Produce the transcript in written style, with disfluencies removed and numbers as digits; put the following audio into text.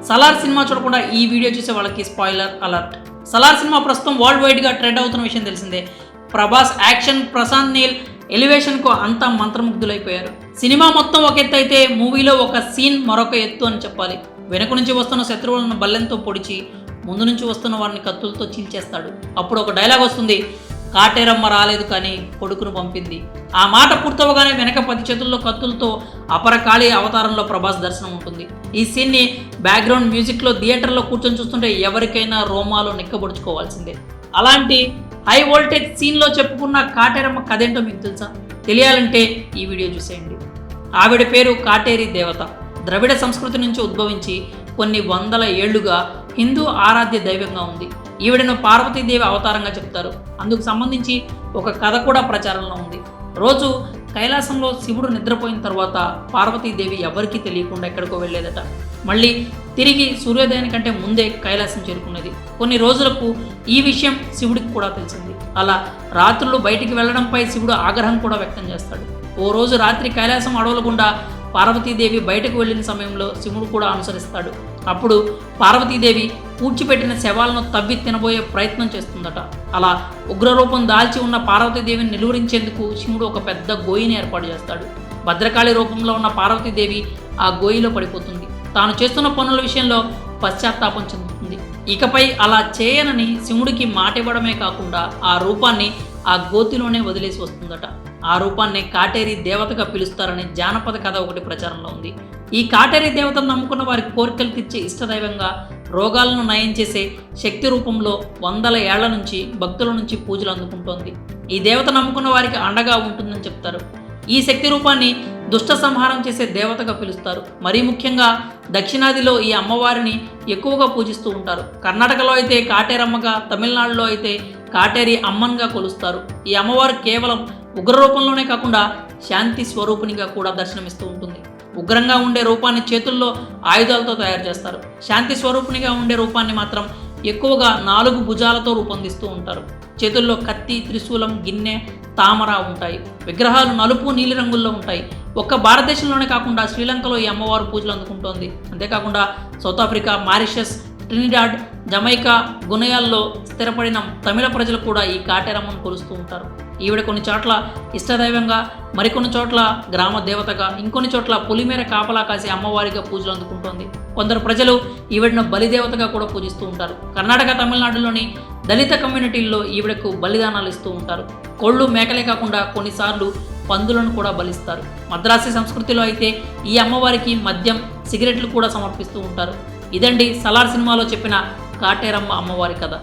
Salaar cinema చూడకుండా ఈ video చూసే వాళ్ళకి స్పాయిలర్ అలర్ట్. సలార్ సినిమా ప్రస్తుతం వరల్డ్ వైడ్గా ట్రెండ్ అవుతున్న విషయం తెలిసిందే. ప్రభాస్ యాక్షన్, ప్రశాంత్ నీల్ ఎలివేషన్కు అంతా మంత్రముగ్ధులైపోయారు. సినిమా మొత్తం ఒక ఎత్తు అయితే మూవీలో ఒక సీన్ మరొక ఎత్తు అని చెప్పాలి. వెనుక నుంచి వస్తున్న శత్రువులను బల్లెంతో పొడిచి ముందు నుంచి వస్తున్న వారిని కత్తులతో చీల్చేస్తాడు. అప్పుడు ఒక డైలాగ్ వస్తుంది, కాటేరమ్మ రాలేదు కానీ కొడుకును పంపింది. ఆ మాట పూర్తవగానే వెనక 10 చేతుల్లో కత్తులతో అపరకాళి అవతారంలో ప్రభాస్ దర్శనం ఉంటుంది. ఈ సీన్ని బ్యాక్గ్రౌండ్ మ్యూజిక్లో థియేటర్లో కూర్చొని చూస్తుంటే ఎవరికైనా రోమాలు నిక్కబొడుచుకోవాల్సిందే. అలాంటి హై వోల్టేజ్ సీన్లో చెప్పుకున్న కాటేరమ్మ కథేంటో మీకు తెలుసా? తెలియాలంటే ఈ వీడియో చూసేయండి. ఆవిడ పేరు కాటేరి దేవత. ద్రవిడ సంస్కృతి నుంచి ఉద్భవించి కొన్ని వందల ఏళ్లుగా హిందూ ఆరాధ్య దైవంగా ఉంది. ఈవిడను పార్వతీదేవి అవతారంగా చెప్తారు. అందుకు సంబంధించి ఒక కథ కూడా ప్రచారంలో ఉంది. రోజు కైలాసంలో శివుడు నిద్రపోయిన తర్వాత పార్వతీదేవి ఎవరికీ తెలియకుండా ఎక్కడికో వెళ్ళేదట. మళ్ళీ తిరిగి సూర్యోదయానికంటే ముందే కైలాసం చేరుకునేది. కొన్ని రోజులకు ఈ విషయం శివుడికి కూడా తెలిసింది. అలా రాత్రులు బయటికి వెళ్లడంపై శివుడు ఆగ్రహం కూడా వ్యక్తం చేస్తాడు. ఓ రోజు రాత్రి కైలాసం అడవుల గుండా పార్వతీదేవి బయటకు వెళ్ళిన సమయంలో శివుడు కూడా అనుసరిస్తాడు. అప్పుడు పార్వతీదేవి పూడ్చిపెట్టిన శవాలను తవ్వి తినబోయే ప్రయత్నం చేస్తుందట. అలా ఉగ్రరూపం దాల్చి ఉన్న పార్వతీదేవిని నిలువరించేందుకు శివుడు ఒక పెద్ద గోయిని ఏర్పాటు చేస్తాడు. భద్రకాళి రూపంలో ఉన్న పార్వతీదేవి ఆ గోయిలో పడిపోతుంది. తాను చేస్తున్న పనుల విషయంలో పశ్చాత్తాపం చెందుతుంది. ఇకపై అలా చేయనని శివుడికి మాట ఇవ్వడమే కాకుండా ఆ రూపాన్ని ఆ గోతిలోనే వదిలేసి వస్తుందట. ఆ రూపాన్ని కాటేరి దేవతగా పిలుస్తారని జానపద కథ ఒకటి ప్రచారంలో ఉంది. ఈ కాటేరి దేవతను నమ్ముకున్న వారి కోరికలు తీర్చే ఇష్టదైవంగా, రోగాలను నయం చేసే శక్తి రూపంలో వందల ఏళ్ల నుంచి భక్తుల నుంచి పూజలు అందుకుంటోంది. ఈ దేవత నమ్ముకున్న వారికి అండగా ఉంటుందని చెప్తారు. ఈ శక్తి రూపాన్ని దుష్ట సంహారం చేసే దేవతగా పిలుస్తారు. మరీ ముఖ్యంగా దక్షిణాదిలో ఈ అమ్మవారిని ఎక్కువగా పూజిస్తూ ఉంటారు. కర్ణాటకలో అయితే కాటేరమ్మగా, తమిళనాడులో అయితే కాటేరి అమ్మన్గా కొలుస్తారు. ఈ అమ్మవారు కేవలం ఉగ్ర రూపంలోనే కాకుండా శాంతి స్వరూపిణిగా కూడా దర్శనమిస్తూ ఉంటుంది. ఉగ్రంగా ఉండే రూపాన్ని చేతుల్లో ఆయుధాలతో తయారు చేస్తారు. శాంతి స్వరూపిణిగా ఉండే రూపాన్ని మాత్రం ఎక్కువగా 4 భుజాలతో రూపొందిస్తూ ఉంటారు. చేతుల్లో కత్తి, త్రిశూలం, గిన్నె, తామర ఉంటాయి. విగ్రహాలు నలుపు, నీలి రంగుల్లో ఉంటాయి. ఒక్క భారతదేశంలోనే కాకుండా శ్రీలంకలో ఈ అమ్మవారు పూజలు అందుకుంటోంది. అంతేకాకుండా South Africa, Mauritius, Trinidad, Jamaica, గునయాల్లో స్థిరపడిన తమిళ ప్రజలు కూడా ఈ కాటేరమ్మను కొలుస్తూ ఉంటారు. ఈవిడ కొన్ని చోట్ల ఇష్టదైవంగా, మరికొన్ని చోట్ల గ్రామ దేవతగా, ఇంకొన్ని చోట్ల పులిమేర కాపలా కాసి అమ్మవారిగా పూజలు అందుకుంటోంది. కొందరు ప్రజలు ఈవిడను బలిదేవతగా కూడా పూజిస్తూ ఉంటారు. కర్ణాటక, తమిళనాడులోని దళిత కమ్యూనిటీల్లో ఈవిడకు బలిదానాలు ఇస్తూ ఉంటారు. కోళ్ళు, మేకలే కాకుండా కొన్నిసార్లు పందులను కూడా బలిస్తారు. మద్రాసి సంస్కృతిలో అయితే ఈ అమ్మవారికి మద్యం, సిగరెట్లు కూడా సమర్పిస్తూ ఉంటారు. ఇదండి సలార్ సినిమాలో చెప్పిన కాటేరమ్మ అమ్మవారి కథ.